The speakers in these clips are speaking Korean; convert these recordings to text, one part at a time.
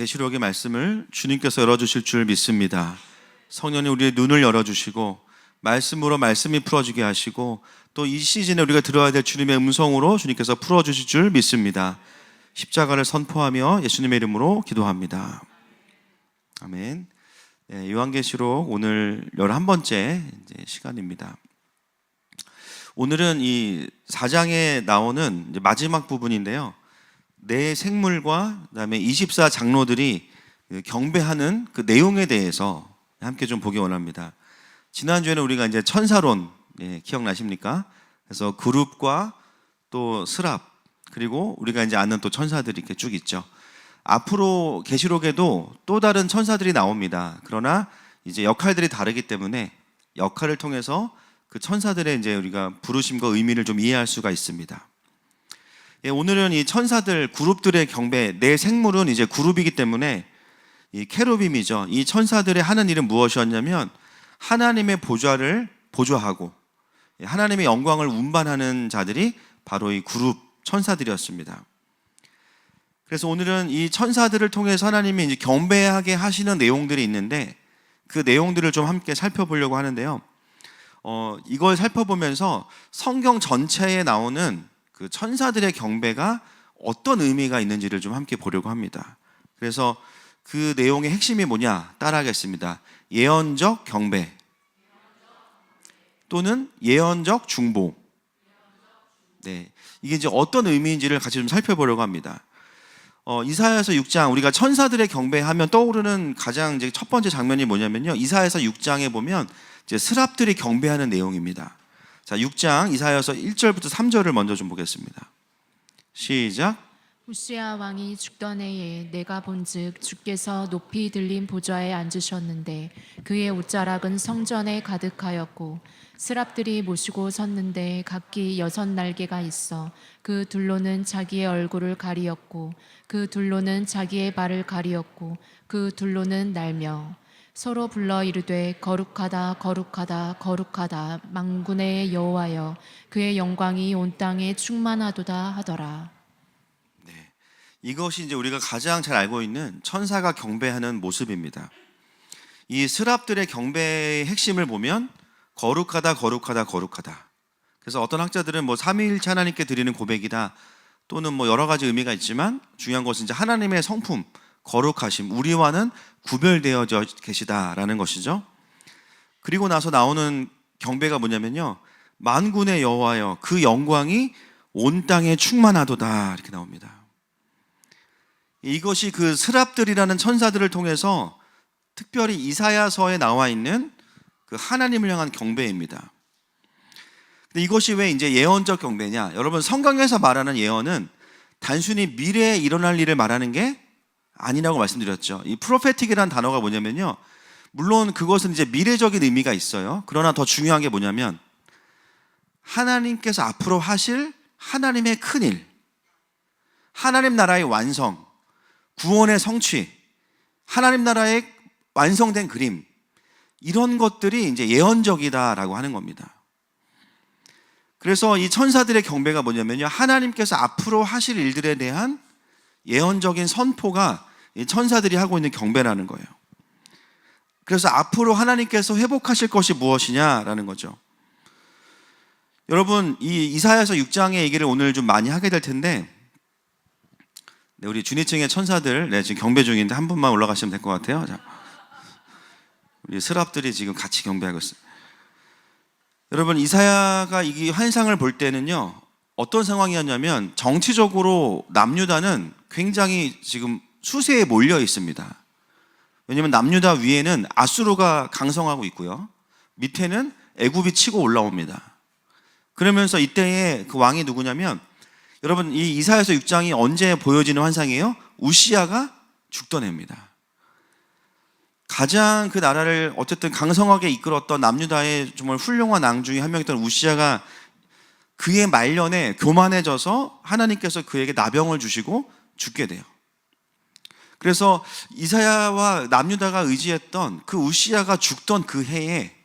계시록의 말씀을 주님께서 열어주실 줄 믿습니다. 성령님 우리의 눈을 열어주시고 말씀으로 말씀이 풀어지게 하시고 또 이 시즌에 우리가 들어야 될 주님의 음성으로 주님께서 풀어주실 줄 믿습니다. 십자가를 선포하며 예수님의 이름으로 기도합니다. 아멘. 요한계시록 오늘 11번째 시간입니다. 오늘은 이 4장에 나오는 마지막 부분인데요. 네 생물과 그다음에 24 장로들이 경배하는 그 내용에 대해서 함께 좀 보기 원합니다. 지난주에는 우리가 이제 천사론 기억나십니까? 그래서 그룹과 또 스랍 그리고 우리가 이제 아는 또 천사들이 이렇게 쭉 있죠. 앞으로 계시록에도 또 다른 천사들이 나옵니다. 그러나 이제 역할들이 다르기 때문에 역할을 통해서 그 천사들의 이제 우리가 부르심과 의미를 좀 이해할 수가 있습니다. 오늘은 이 천사들 그룹들의 경배, 네 생물은 이제 그룹이기 때문에 이 케루빔이죠. 이 천사들의 하는 일은 무엇이었냐면 하나님의 보좌를 보좌하고 하나님의 영광을 운반하는 자들이 바로 이 그룹 천사들이었습니다. 그래서 오늘은 이 천사들을 통해서 하나님이 이제 경배하게 하시는 내용들이 있는데 그 내용들을 좀 함께 살펴보려고 하는데요. 이걸 살펴보면서 성경 전체에 나오는 그 천사들의 경배가 어떤 의미가 있는지를 좀 함께 보려고 합니다. 그래서 그 내용의 핵심이 뭐냐 따라하겠습니다. 예언적 경배 또는 예언적 중보. 이게 이제 어떤 의미인지를 같이 좀 살펴보려고 합니다. 이사야서 6장 우리가 천사들의 경배하면 떠오르는 가장 이제 첫 번째 장면이 뭐냐면요. 이사야서 6장에 보면 이제 스랍들이 경배하는 내용입니다. 자, 6장 이사야서 1절부터 3절을 먼저 좀 보겠습니다. 시작. 우시야 왕이 죽던 해에 내가 본즉 주께서 높이 들린 보좌에 앉으셨는데 그의 옷자락은 성전에 가득하였고 스랍들이 모시고 섰는데 각기 6날개가 있어 그 둘로는 자기의 얼굴을 가리었고 그 둘로는 자기의 발을 가리었고 그 둘로는 날며 서로 불러 이르되 거룩하다 거룩하다 거룩하다 만군의 여호와여 그의 영광이 온 땅에 충만하도다 하더라. 이것이 이제 우리가 가장 잘 알고 있는 천사가 경배하는 모습입니다. 이 스랍들의 경배의 핵심을 보면 거룩하다 거룩하다 거룩하다. 그래서 어떤 학자들은 뭐 삼위일체 하나님께 드리는 고백이다 또는 뭐 여러 가지 의미가 있지만 중요한 것은 이제 하나님의 성품 거룩하심 우리와는 구별되어져 계시다라는 것이죠. 그리고 나서 나오는 경배가 뭐냐면요. 만군의 여호와여 그 영광이 온 땅에 충만하도다 이렇게 나옵니다. 이것이 그 스랍들이라는 천사들을 통해서 특별히 이사야서에 나와 있는 그 하나님을 향한 경배입니다. 근데 이것이 왜 이제 예언적 경배냐? 여러분 성경에서 말하는 예언은 단순히 미래에 일어날 일을 말하는 게 아니라고 말씀드렸죠. 이 프로페틱이라는 단어가 뭐냐면요. 물론 그것은 이제 미래적인 의미가 있어요. 그러나 더 중요한 게 뭐냐면 하나님께서 앞으로 하실 하나님의 큰 일, 하나님 나라의 완성, 구원의 성취, 하나님 나라의 완성된 그림 이런 것들이 이제 예언적이다라고 하는 겁니다. 그래서 이 천사들의 경배가 뭐냐면요. 하나님께서 앞으로 하실 일들에 대한 예언적인 선포가 이 천사들이 하고 있는 경배라는 거예요. 그래서 앞으로 하나님께서 회복하실 것이 무엇이냐라는 거죠. 여러분 이 이사야서 6장의 얘기를 오늘 좀 많이 하게 될 텐데 우리 주니층의 천사들 지금 경배 중인데 한 분만 올라가시면 될 것 같아요. 자, 우리 스랍들이 지금 같이 경배하고 있어요. 여러분 이사야가 이 환상을 볼 때는요 어떤 상황이었냐면 정치적으로 남유다는 굉장히 지금 수세에 몰려 있습니다. 왜냐하면 남유다 위에는 아수르가 강성하고 있고요 밑에는 애굽이 치고 올라옵니다. 그러면서 이때의 그 왕이 누구냐면 여러분 이 이사야서 6장이 언제 보여지는 환상이에요? 우시야가 죽던 해입니다. 가장 그 나라를 어쨌든 강성하게 이끌었던 남유다의 정말 훌륭한 왕 중에 한 명이었던 우시야가 그의 말년에 교만해져서 하나님께서 그에게 나병을 주시고 죽게 돼요. 그래서 이사야와 남유다가 의지했던 그 우시야가 죽던 그 해에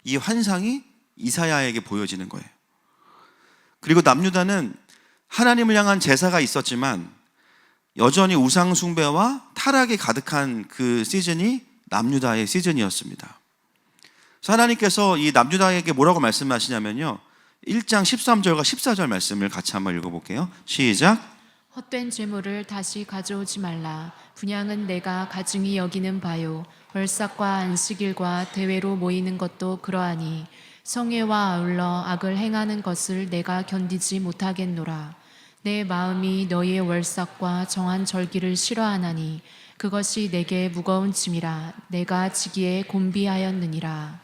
이 환상이 이사야에게 보여지는 거예요. 그리고 남유다는 하나님을 향한 제사가 있었지만 여전히 우상 숭배와 타락이 가득한 그 시즌이 남유다의 시즌이었습니다. 그래서 하나님께서 이 남유다에게 뭐라고 말씀하시냐면요, 1장 13절과 14절 말씀을 같이 한번 읽어볼게요. 시작. 헛된 재물을 다시 가져오지 말라. 분향은 내가 가증히 여기는 바요. 벌삭과 안식일과 대회로 모이는 것도 그러하니 성회와 아울러 악을 행하는 것을 내가 견디지 못하겠노라. 내 마음이 너희의 월삭과 정한 절기를 싫어하나니 그것이 내게 무거운 짐이라. 내가 지기에 곤비하였느니라.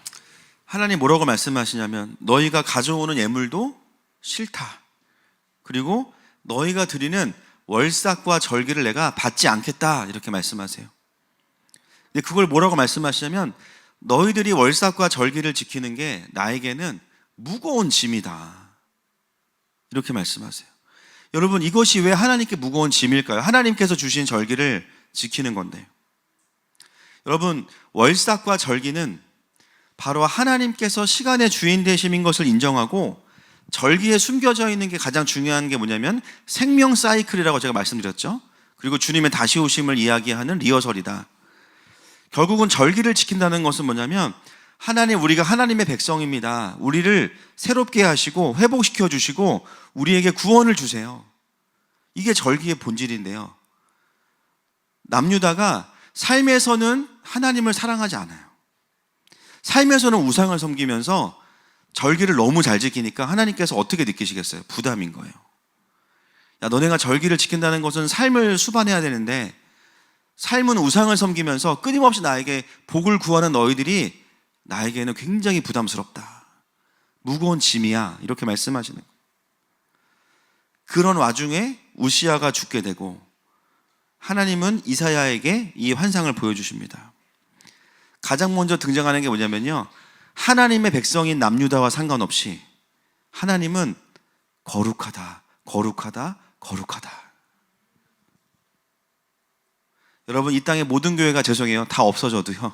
하나님 뭐라고 말씀하시냐면 너희가 가져오는 예물도 싫다. 그리고 너희가 드리는 월삭과 절기를 내가 받지 않겠다, 이렇게 말씀하세요. 근데 그걸 뭐라고 말씀하시냐면 너희들이 월삭과 절기를 지키는 게 나에게는 무거운 짐이다, 이렇게 말씀하세요. 여러분, 이것이 왜 하나님께 무거운 짐일까요? 하나님께서 주신 절기를 지키는 건데요. 여러분, 월삭과 절기는 바로 하나님께서 시간의 주인 되심인 것을 인정하고, 절기에 숨겨져 있는 게 가장 중요한 게 뭐냐면 생명 사이클이라고 제가 말씀드렸죠. 그리고 주님의 다시 오심을 이야기하는 리허설이다. 결국은 절기를 지킨다는 것은 뭐냐면 우리가 하나님의 백성입니다. 우리를 새롭게 하시고 회복시켜 주시고 우리에게 구원을 주세요. 이게 절기의 본질인데요, 남유다가 삶에서는 하나님을 사랑하지 않아요. 삶에서는 우상을 섬기면서 절기를 너무 잘 지키니까 하나님께서 어떻게 느끼시겠어요? 부담인 거예요. 야, 너네가 절기를 지킨다는 것은 삶을 수반해야 되는데 삶은 우상을 섬기면서 끊임없이 나에게 복을 구하는 너희들이 나에게는 굉장히 부담스럽다, 무거운 짐이야, 이렇게 말씀하시는 거예요. 그런 와중에 우시아가 죽게 되고 하나님은 이사야에게 이 환상을 보여주십니다. 가장 먼저 등장하는 게 뭐냐면요, 하나님의 백성인 남유다와 상관없이 하나님은 거룩하다, 거룩하다, 거룩하다. 여러분, 이 땅의 모든 교회가 죄송해요, 다 없어져도요,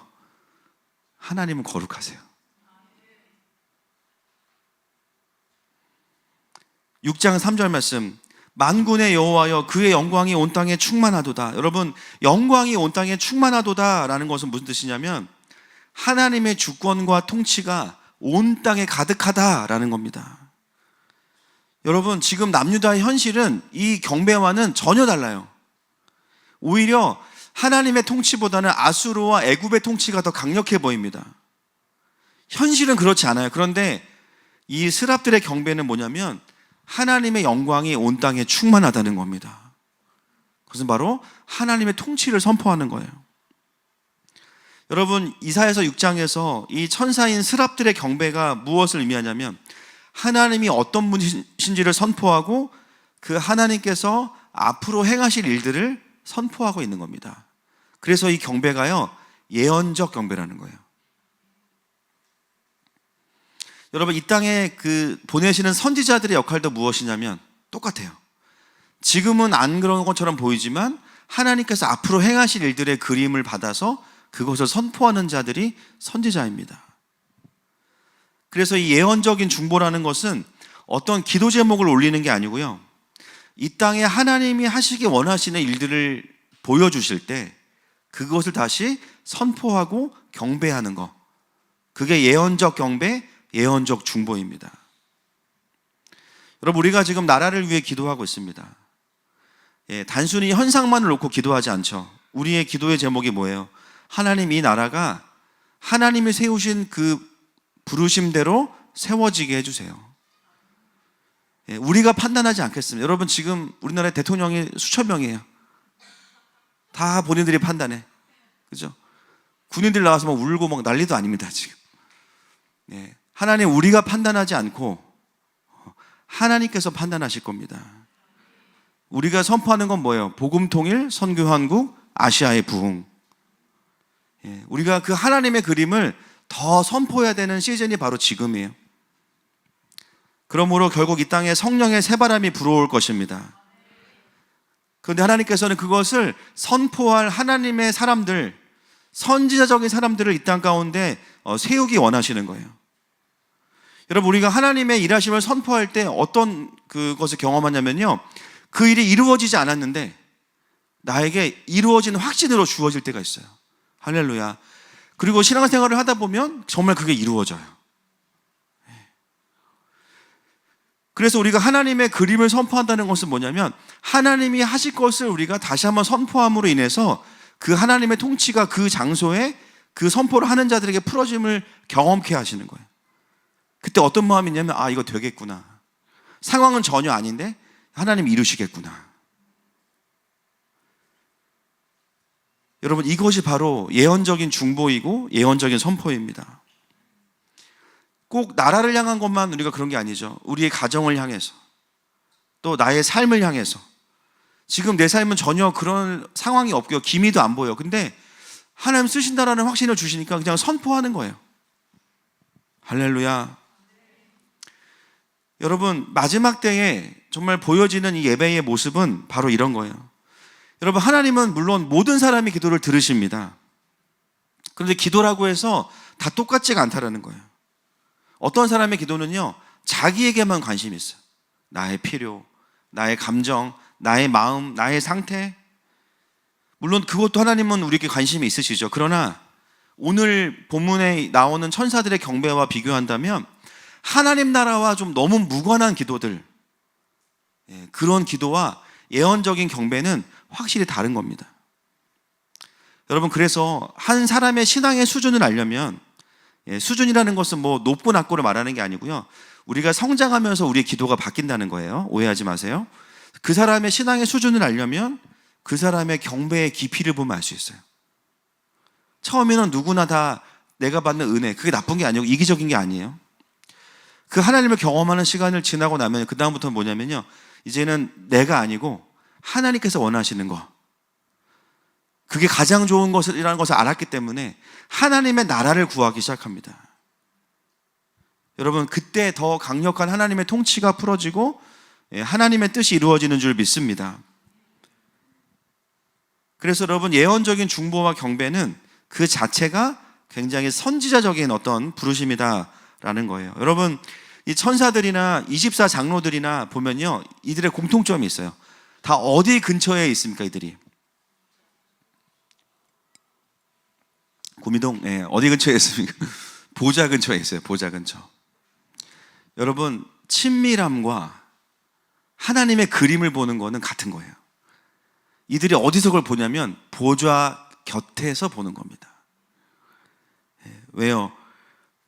하나님은 거룩하세요. 6장 3절 말씀, 만군의 여호와여 그의 영광이 온 땅에 충만하도다. 여러분, 영광이 온 땅에 충만하도다 라는 것은 무슨 뜻이냐면 하나님의 주권과 통치가 온 땅에 가득하다라는 겁니다. 여러분, 지금 남유다의 현실은 이 경배와는 전혀 달라요. 오히려 하나님의 통치보다는 아수르와 애굽의 통치가 더 강력해 보입니다. 현실은 그렇지 않아요. 그런데 이 스랍들의 경배는 뭐냐면 하나님의 영광이 온 땅에 충만하다는 겁니다. 그것은 바로 하나님의 통치를 선포하는 거예요. 여러분, 이사야서 6장에서 이 천사인 스랍들의 경배가 무엇을 의미하냐면 하나님이 어떤 분이신지를 선포하고 그 하나님께서 앞으로 행하실 일들을 선포하고 있는 겁니다. 그래서 이 경배가요, 예언적 경배라는 거예요. 여러분, 이 땅에 보내시는 선지자들의 역할도 무엇이냐면 똑같아요. 지금은 안 그런 것처럼 보이지만 하나님께서 앞으로 행하실 일들의 그림을 받아서 그것을 선포하는 자들이 선지자입니다. 그래서 이 예언적인 중보라는 것은 어떤 기도 제목을 올리는 게 아니고요, 이 땅에 하나님이 하시기 원하시는 일들을 보여주실 때 그것을 다시 선포하고 경배하는 것, 그게 예언적 경배, 예언적 중보입니다. 여러분, 우리가 지금 나라를 위해 기도하고 있습니다. 단순히 현상만을 놓고 기도하지 않죠. 우리의 기도의 제목이 뭐예요? 하나님, 이 나라가 하나님이 세우신 그 부르심대로 세워지게 해주세요. 우리가 판단하지 않겠습니다. 여러분, 지금 우리나라의 대통령이 수천 명이에요. 다 본인들이 판단해. 그죠? 군인들 나와서 막 울고 막 난리도 아닙니다, 지금. 하나님, 우리가 판단하지 않고 하나님께서 판단하실 겁니다. 우리가 선포하는 건 뭐예요? 복음 통일, 선교 한국, 아시아의 부흥. 우리가 그 하나님의 그림을 더 선포해야 되는 시즌이 바로 지금이에요. 그러므로 결국 이 땅에 성령의 새바람이 불어올 것입니다. 그런데 하나님께서는 그것을 선포할 하나님의 사람들, 선지자적인 사람들을 이 땅 가운데 세우기 원하시는 거예요. 여러분, 우리가 하나님의 일하심을 선포할 때 어떤 그것을 경험하냐면요, 그 일이 이루어지지 않았는데 나에게 이루어지는 확신으로 주어질 때가 있어요. 할렐루야. 그리고 신앙생활을 하다 보면 정말 그게 이루어져요. 그래서 우리가 하나님의 그림을 선포한다는 것은 뭐냐면 하나님이 하실 것을 우리가 다시 한번 선포함으로 인해서 그 하나님의 통치가 그 장소에 그 선포를 하는 자들에게 풀어짐을 경험케 하시는 거예요. 그때 어떤 마음이 있냐면 아, 이거 되겠구나. 상황은 전혀 아닌데 하나님이 이루시겠구나. 여러분, 이것이 바로 예언적인 중보이고 예언적인 선포입니다. 꼭 나라를 향한 것만 우리가 그런 게 아니죠. 우리의 가정을 향해서, 또 나의 삶을 향해서. 지금 내 삶은 전혀 그런 상황이 없고요. 기미도 안 보여. 근데 하나님 쓰신다라는 확신을 주시니까 그냥 선포하는 거예요. 할렐루야. 여러분, 마지막 때에 정말 보여지는 이 예배의 모습은 바로 이런 거예요. 여러분, 하나님은 물론 모든 사람이 기도를 들으십니다. 그런데 기도라고 해서 다 똑같지가 않다라는 거예요. 어떤 사람의 기도는요, 자기에게만 관심이 있어요. 나의 필요, 나의 감정, 나의 마음, 나의 상태. 물론 그것도 하나님은 우리에게 관심이 있으시죠. 그러나 오늘 본문에 나오는 천사들의 경배와 비교한다면 하나님 나라와 좀 너무 무관한 기도들, 그런 기도와 예언적인 경배는 확실히 다른 겁니다. 여러분, 그래서 한 사람의 신앙의 수준을 알려면, 수준이라는 것은 뭐 높고 낮고를 말하는 게 아니고요, 우리가 성장하면서 우리의 기도가 바뀐다는 거예요. 오해하지 마세요. 그 사람의 신앙의 수준을 알려면 그 사람의 경배의 깊이를 보면 알 수 있어요. 처음에는 누구나 다 내가 받는 은혜, 그게 나쁜 게 아니고 이기적인 게 아니에요. 그 하나님을 경험하는 시간을 지나고 나면 그 다음부터는 뭐냐면요, 이제는 내가 아니고 하나님께서 원하시는 거, 그게 가장 좋은 것이라는 것을 알았기 때문에 하나님의 나라를 구하기 시작합니다. 여러분, 그때 더 강력한 하나님의 통치가 풀어지고 하나님의 뜻이 이루어지는 줄 믿습니다. 그래서 여러분, 예언적인 중보와 경배는 그 자체가 굉장히 선지자적인 어떤 부르심이다라는 거예요. 여러분, 이 천사들이나 24 장로들이나 보면요, 이들의 공통점이 있어요. 다 어디 근처에 있습니까, 이들이? 구미동, 어디 근처에 있습니까? 보좌 근처에 있어요, 보좌 근처. 여러분, 친밀함과 하나님의 그림을 보는 거는 같은 거예요. 이들이 어디서 그걸 보냐면 보좌 곁에서 보는 겁니다. 왜요?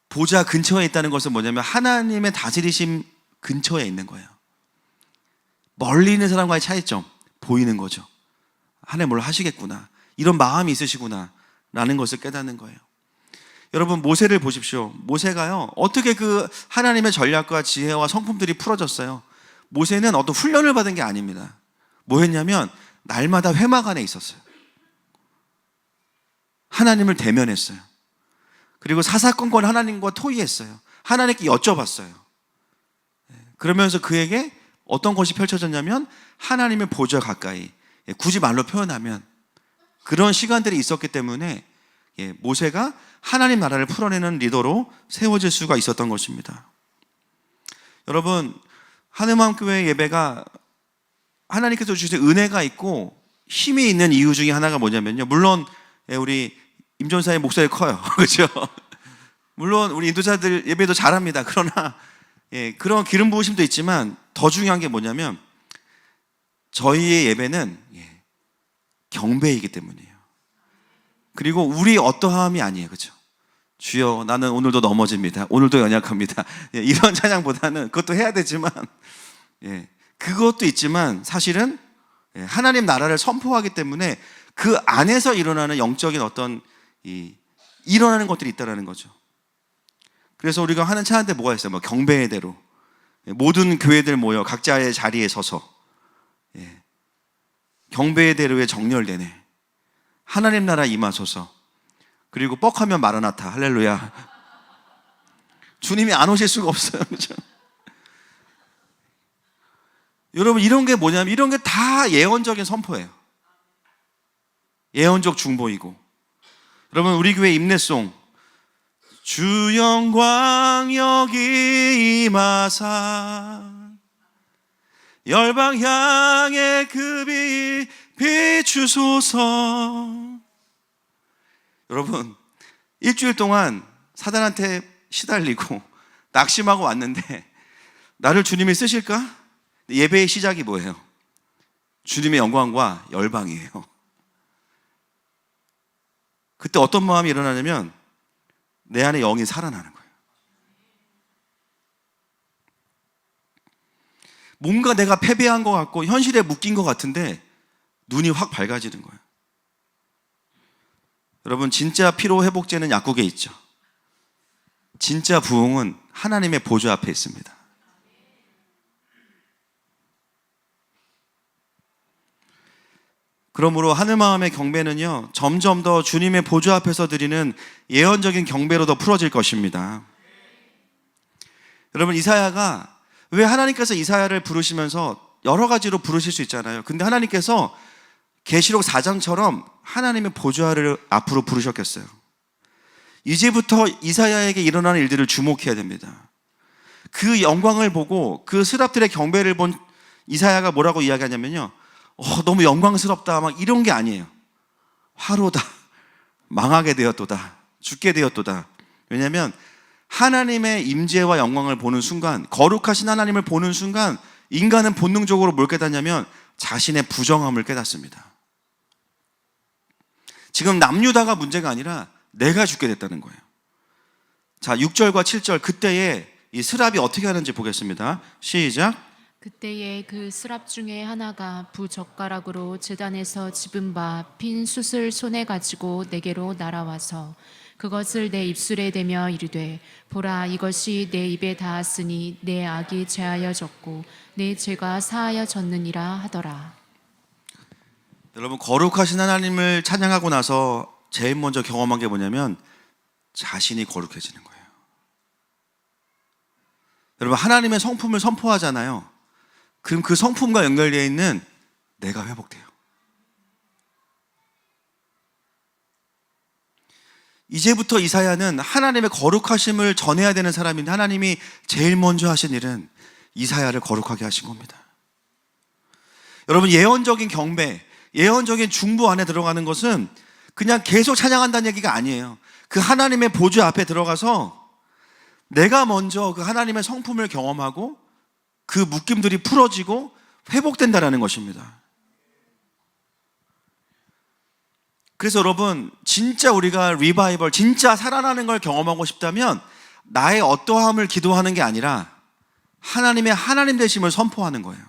보좌 근처에 있다는 것은 뭐냐면 하나님의 다스리심 근처에 있는 거예요. 멀리 있는 사람과의 차이점 보이는 거죠. 하나님 뭘 하시겠구나, 이런 마음이 있으시구나 라는 것을 깨닫는 거예요. 여러분, 모세를 보십시오. 모세가요, 어떻게 그 하나님의 전략과 지혜와 성품들이 풀어졌어요? 모세는 어떤 훈련을 받은 게 아닙니다. 뭐 했냐면 날마다 회막 안에 있었어요. 하나님을 대면했어요. 그리고 사사건건 하나님과 토의했어요. 하나님께 여쭤봤어요. 그러면서 그에게 어떤 것이 펼쳐졌냐면 하나님의 보좌 가까이, 굳이 말로 표현하면 그런 시간들이 있었기 때문에 모세가 하나님 나라를 풀어내는 리더로 세워질 수가 있었던 것입니다. 여러분, 하늘마음교회 예배가 하나님께서 주신 은혜가 있고 힘이 있는 이유 중에 하나가 뭐냐면요, 물론 우리 임전사의 목소리 커요. 그렇죠? 물론 우리 인도자들 예배도 잘합니다. 그러나 그런 기름 부으심도 있지만 더 중요한 게 뭐냐면 저희의 예배는 경배이기 때문이에요. 그리고 우리 어떠함이 아니에요. 그렇죠? 주여, 나는 오늘도 넘어집니다, 오늘도 연약합니다, 이런 찬양보다는, 그것도 해야 되지만, 그것도 있지만 사실은 하나님 나라를 선포하기 때문에 그 안에서 일어나는 영적인 어떤 일어나는 것들이 있다는 거죠. 그래서 우리가 하는 찬양 때 뭐가 있어요? 뭐 경배의 대로 모든 교회들 모여 각자의 자리에 서서 경배의 대로에 정렬되네, 하나님 나라 임하소서, 그리고 뻑하면 마라나타, 할렐루야. 주님이 안 오실 수가 없어요. 그렇죠? 여러분, 이런 게 뭐냐면 이런 게 다 예언적인 선포예요. 예언적 중보이고. 여러분, 우리 교회 임내송, 주 영광 여기 임하사 열방 향해 그 빛 비추소서. 여러분, 일주일 동안 사단한테 시달리고 낙심하고 왔는데 나를 주님이 쓰실까? 예배의 시작이 뭐예요? 주님의 영광과 열방이에요. 그때 어떤 마음이 일어나냐면 내 안에 영이 살아나는 거예요. 뭔가 내가 패배한 것 같고 현실에 묶인 것 같은데 눈이 확 밝아지는 거예요. 여러분, 진짜 피로 회복제는 약국에 있죠. 진짜 부흥은 하나님의 보좌 앞에 있습니다. 그러므로 하늘마음의 경배는요, 점점 더 주님의 보좌 앞에서 드리는 예언적인 경배로 더 풀어질 것입니다. 여러분, 이사야가 왜 하나님께서 이사야를 부르시면서 여러 가지로 부르실 수 있잖아요. 근데 하나님께서 계시록 4장처럼 하나님의 보좌를 앞으로 부르셨겠어요. 이제부터 이사야에게 일어나는 일들을 주목해야 됩니다. 그 영광을 보고 그 스랍들의 경배를 본 이사야가 뭐라고 이야기하냐면요, 너무 영광스럽다 막 이런 게 아니에요. 화로다, 망하게 되었도다, 죽게 되었도다. 왜냐하면 하나님의 임재와 영광을 보는 순간, 거룩하신 하나님을 보는 순간 인간은 본능적으로 뭘 깨닫냐면 자신의 부정함을 깨닫습니다. 지금 남유다가 문제가 아니라 내가 죽게 됐다는 거예요. 자, 6절과 7절 그때에 이 스랍이 어떻게 하는지 보겠습니다. 시작. 그때에 그 스랍 중에 하나가 부젓가락으로 제단에서 집은 바 핀 숯을 손에 가지고 내게로 날아와서 그것을 내 입술에 대며 이르되 보라, 이것이 내 입에 닿았으니 내 악이 제하여졌고 내 죄가 사하여졌느니라 하더라. 여러분, 거룩하신 하나님을 찬양하고 나서 제일 먼저 경험한 게 뭐냐면 자신이 거룩해지는 거예요. 여러분, 하나님의 성품을 선포하잖아요. 그럼 그 성품과 연결되어 있는 내가 회복돼요. 이제부터 이사야는 하나님의 거룩하심을 전해야 되는 사람인데 하나님이 제일 먼저 하신 일은 이사야를 거룩하게 하신 겁니다. 여러분, 예언적인 경배, 예언적인 중보 안에 들어가는 것은 그냥 계속 찬양한다는 얘기가 아니에요. 그 하나님의 보좌 앞에 들어가서 내가 먼저 그 하나님의 성품을 경험하고 그 묶임들이 풀어지고 회복된다는 것입니다. 그래서 여러분, 진짜 우리가 리바이벌, 진짜 살아나는 걸 경험하고 싶다면 나의 어떠함을 기도하는 게 아니라 하나님의 하나님 되심을 선포하는 거예요.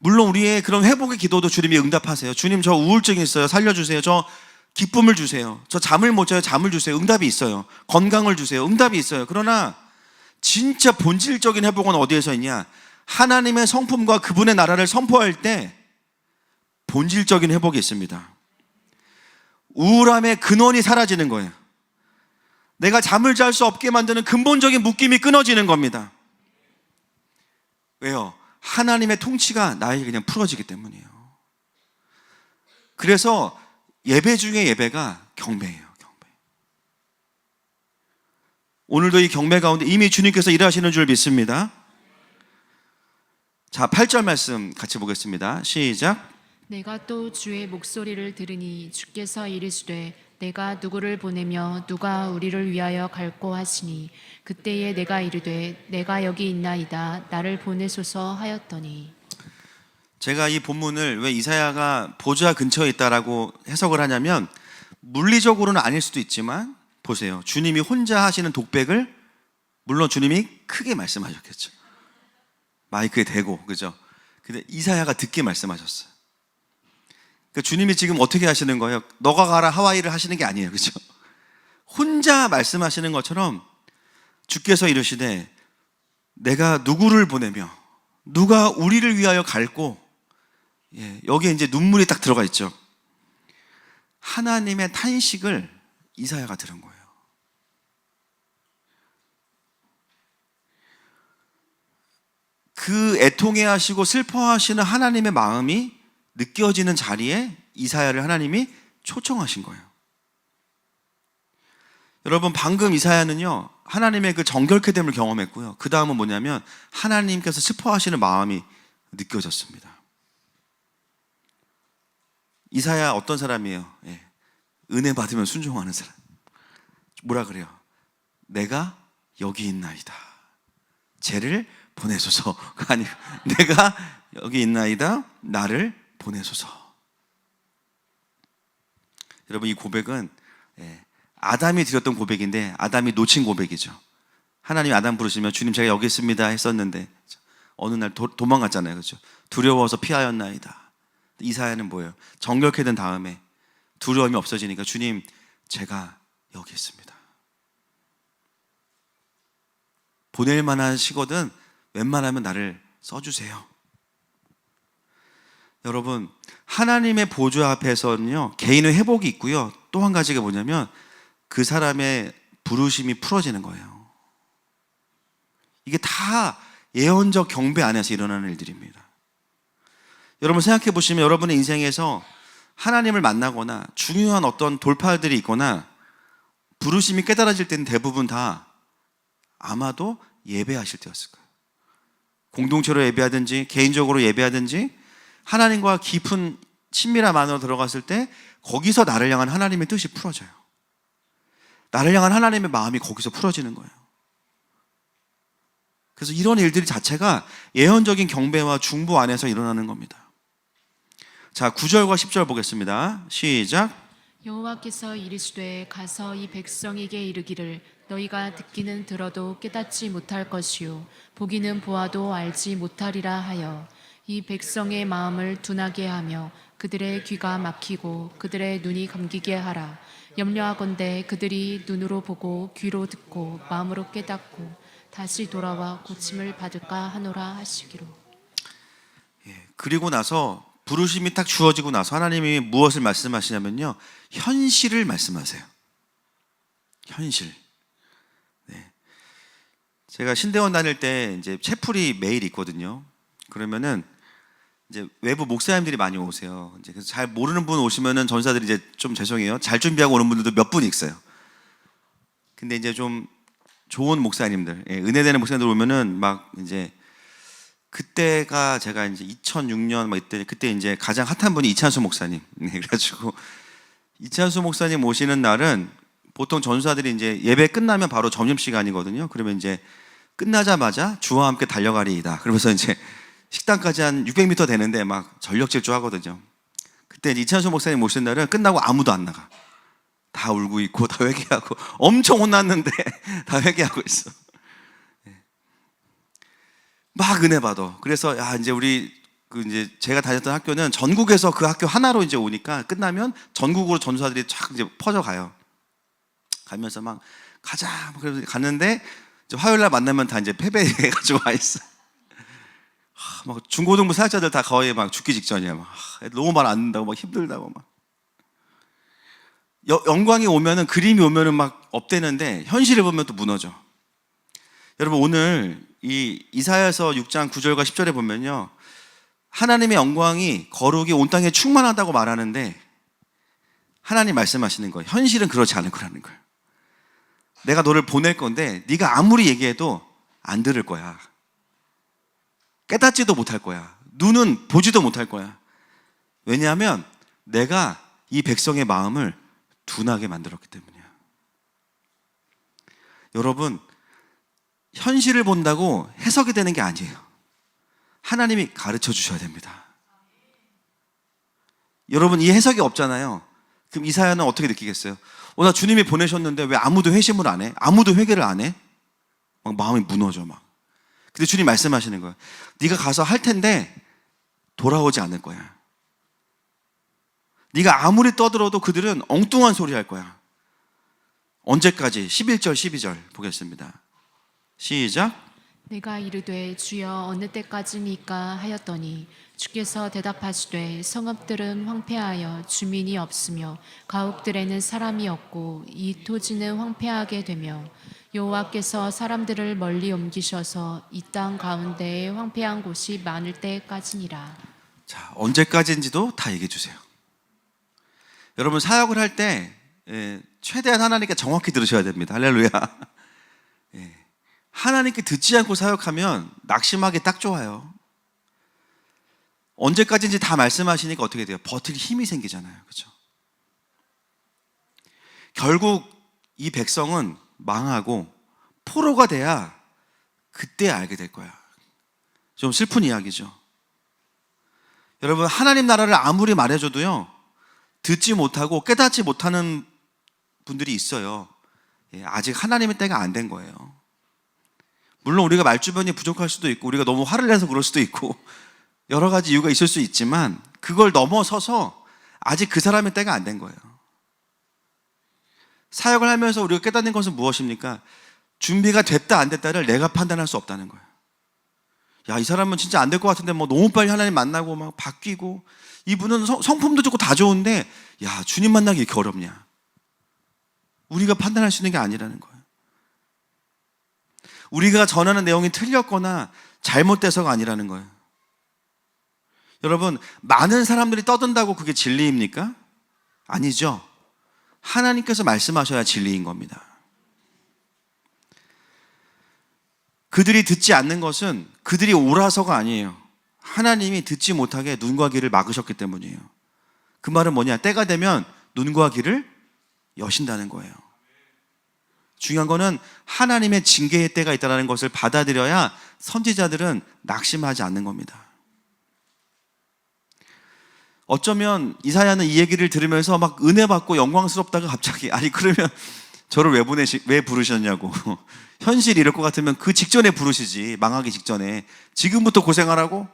물론 우리의 그런 회복의 기도도 주님이 응답하세요. 주님, 저 우울증이 있어요, 살려주세요. 저 기쁨을 주세요. 저 잠을 못 자요, 잠을 주세요. 응답이 있어요. 건강을 주세요. 응답이 있어요. 그러나 진짜 본질적인 회복은 어디에서 있냐? 하나님의 성품과 그분의 나라를 선포할 때 본질적인 회복이 있습니다. 우울함의 근원이 사라지는 거예요. 내가 잠을 잘 수 없게 만드는 근본적인 묶임이 끊어지는 겁니다. 왜요? 하나님의 통치가 나에게 그냥 풀어지기 때문이에요. 그래서 예배 중에 예배가 경배예요. 경배. 오늘도 이 경배 가운데 이미 주님께서 일하시는 줄 믿습니다. 자, 8절 말씀 같이 보겠습니다. 시작. 내가 또 주의 목소리를 들으니 주께서 이르시되 내가 누구를 보내며 누가 우리를 위하여 갈꼬 하시니 그때에 내가 이르되 내가 여기 있나이다, 나를 보내소서 하였더니. 제가 이 본문을 왜 이사야가 보좌 근처에 있다라고 해석을 하냐면 물리적으로는 아닐 수도 있지만 보세요. 주님이 혼자 하시는 독백을 물론 주님이 크게 말씀하셨겠죠. 마이크에 대고, 그죠? 근데 이사야가 듣게 말씀하셨어요. 그러니까 주님이 지금 어떻게 하시는 거예요? 너가 가라 하와이를 하시는 게 아니에요. 그죠? 혼자 말씀하시는 것처럼 주께서 이르시되 내가 누구를 보내며 누가 우리를 위하여 갈고, 여기에 이제 눈물이 딱 들어가 있죠. 하나님의 탄식을 이사야가 들은 거예요. 그 애통해하시고 슬퍼하시는 하나님의 마음이 느껴지는 자리에 이사야를 하나님이 초청하신 거예요. 여러분, 방금 이사야는요, 하나님의 그 정결케 됨을 경험했고요. 그 다음은 뭐냐면 하나님께서 슬퍼하시는 마음이 느껴졌습니다. 이사야 어떤 사람이에요? 예. 은혜 받으면 순종하는 사람. 뭐라 그래요? 내가 여기 있나이다. 쟤를 보내소서가 아니고 내가 여기 있나이다. 나를 보내소서. 여러분, 이 고백은 아담이 드렸던 고백인데 아담이 놓친 고백이죠. 하나님이 아담 부르시면 주님 제가 여기 있습니다 했었는데 어느 날 도망갔잖아요. 그렇죠? 두려워서 피하였나이다. 이사야는 뭐예요? 정결케 된 다음에 두려움이 없어지니까 주님 제가 여기 있습니다. 보낼 만한 시거든 웬만하면 나를 써주세요. 여러분, 하나님의 보좌 앞에서는요 개인의 회복이 있고요, 또 한 가지가 뭐냐면 그 사람의 부르심이 풀어지는 거예요. 이게 다 예언적 경배 안에서 일어나는 일들입니다. 여러분 생각해 보시면 여러분의 인생에서 하나님을 만나거나 중요한 어떤 돌파들이 있거나 부르심이 깨달아질 때는 대부분 다 아마도 예배하실 때였을 거예요. 공동체로 예배하든지 개인적으로 예배하든지 하나님과 깊은 친밀함 안으로 들어갔을 때 거기서 나를 향한 하나님의 뜻이 풀어져요. 나를 향한 하나님의 마음이 거기서 풀어지는 거예요. 그래서 이런 일들이 자체가 예언적인 경배와 중보 안에서 일어나는 겁니다. 자, 9절과 10절 보겠습니다. 시작. 여호와께서 이르시되 가서 이 백성에게 이르기를 너희가 듣기는 들어도 깨닫지 못할 것이요 보기는 보아도 알지 못하리라 하여 이 백성의 마음을 둔하게 하며 그들의 귀가 막히고 그들의 눈이 감기게 하라. 염려하건대 그들이 눈으로 보고 귀로 듣고 마음으로 깨닫고 다시 돌아와 고침을 받을까 하노라 하시기로. 그리고 나서 부르심이 딱 주어지고 나서 하나님이 무엇을 말씀하시냐면요, 현실을 말씀하세요. 현실. 제가 신대원 다닐 때 이제 채플이 매일 있거든요. 그러면은 이제 외부 목사님들이 많이 오세요. 이제 그래서 잘 모르는 분 오시면은 전사들이 이제 좀 죄송해요. 잘 준비하고 오는 분들도 몇 분 있어요. 근데 이제 좀 좋은 목사님들, 은혜되는 목사님들 오면은 막 이제 그때가 제가 이제 2006년 막 이때 그때 이제 가장 핫한 분이 이찬수 목사님. 그래가지고 이찬수 목사님 오시는 날은 보통 전사들이 이제 예배 끝나면 바로 점심 시간이거든요. 그러면 이제 끝나자마자 주와 함께 달려가리이다. 그러면서 이제 식당까지 한 600m 되는데 막 전력 질주하거든요. 그때 이찬수 목사님 오신 날은 끝나고 아무도 안 나가. 다 울고 있고 다 회개하고 엄청 혼났는데 다 회개하고 있어. 막 은혜 받아. 그래서 야 이제 우리 이제 제가 다녔던 학교는 전국에서 그 학교 하나로 이제 오니까 끝나면 전국으로 전사들이 쫙 이제 퍼져가요. 가면서 막 가자. 그래서 갔는데 이제 화요일 날 만나면 다 이제 패배해가지고 와 있어. 막 중고등부 사역자들 다 거의 막 죽기 직전이야. 막 너무 말 안 듣는다고 막 힘들다고 막. 영광이 오면은 그림이 오면은 막 업되는데 현실을 보면 또 무너져. 여러분 오늘 이 이사야서 6장 9절과 10절에 보면요, 하나님의 영광이 거룩이 온 땅에 충만하다고 말하는데 하나님 말씀하시는 거예요. 현실은 그렇지 않을 거라는 거예요. 내가 너를 보낼 건데 네가 아무리 얘기해도 안 들을 거야. 깨닫지도 못할 거야. 눈은 보지도 못할 거야. 왜냐하면 내가 이 백성의 마음을 둔하게 만들었기 때문이야. 여러분, 현실을 본다고 해석이 되는 게 아니에요. 하나님이 가르쳐 주셔야 됩니다. 여러분, 이 해석이 없잖아요. 그럼 이사야는 어떻게 느끼겠어요? 나 주님이 보내셨는데 왜 아무도 회심을 안 해? 아무도 회개를 안 해? 막 마음이 무너져 막. 근데 주님 말씀하시는 거예요. 네가 가서 할 텐데 돌아오지 않을 거야. 네가 아무리 떠들어도 그들은 엉뚱한 소리 할 거야. 언제까지? 11절 12절 보겠습니다. 시작. 내가 이르되 주여 어느 때까지니까 하였더니 주께서 대답하시되 성읍들은 황폐하여 주민이 없으며 가옥들에는 사람이 없고 이 토지는 황폐하게 되며 여호와께서 사람들을 멀리 옮기셔서 이 땅 가운데에 황폐한 곳이 많을 때까지니라. 자, 언제까지인지도 다 얘기해 주세요. 여러분 사역을 할 때 최대한 하나님께 정확히 들으셔야 됩니다. 할렐루야. 하나님께 듣지 않고 사역하면 낙심하기 딱 좋아요. 언제까지인지 다 말씀하시니까 어떻게 돼요? 버틸 힘이 생기잖아요. 그렇죠? 결국 이 백성은 망하고 포로가 돼야 그때 알게 될 거야. 좀 슬픈 이야기죠. 여러분, 하나님 나라를 아무리 말해줘도요, 듣지 못하고 깨닫지 못하는 분들이 있어요. 아직 하나님의 때가 안 된 거예요. 물론 우리가 말주변이 부족할 수도 있고 우리가 너무 화를 내서 그럴 수도 있고 여러 가지 이유가 있을 수 있지만 그걸 넘어서서 아직 그 사람의 때가 안 된 거예요. 사역을 하면서 우리가 깨닫는 것은 무엇입니까? 준비가 됐다 안 됐다를 내가 판단할 수 없다는 거예요. 야, 이 사람은 진짜 안 될 것 같은데 뭐 너무 빨리 하나님 만나고 막 바뀌고, 이분은 성품도 좋고 다 좋은데 야, 주님 만나기 이렇게 어렵냐? 우리가 판단할 수 있는 게 아니라는 거예요. 우리가 전하는 내용이 틀렸거나 잘못돼서가 아니라는 거예요. 여러분, 많은 사람들이 떠든다고 그게 진리입니까? 아니죠. 하나님께서 말씀하셔야 진리인 겁니다. 그들이 듣지 않는 것은 그들이 옳아서가 아니에요. 하나님이 듣지 못하게 눈과 귀를 막으셨기 때문이에요. 그 말은 뭐냐? 때가 되면 눈과 귀를 여신다는 거예요. 중요한 거는 하나님의 징계의 때가 있다는 것을 받아들여야 선지자들은 낙심하지 않는 겁니다. 어쩌면 이사야는 이 얘기를 들으면서 막 은혜 받고 영광스럽다가 갑자기, 아니 그러면 저를 왜 부르셨냐고. 현실이 이럴 것 같으면 그 직전에 부르시지, 망하기 직전에. 지금부터 고생하라고?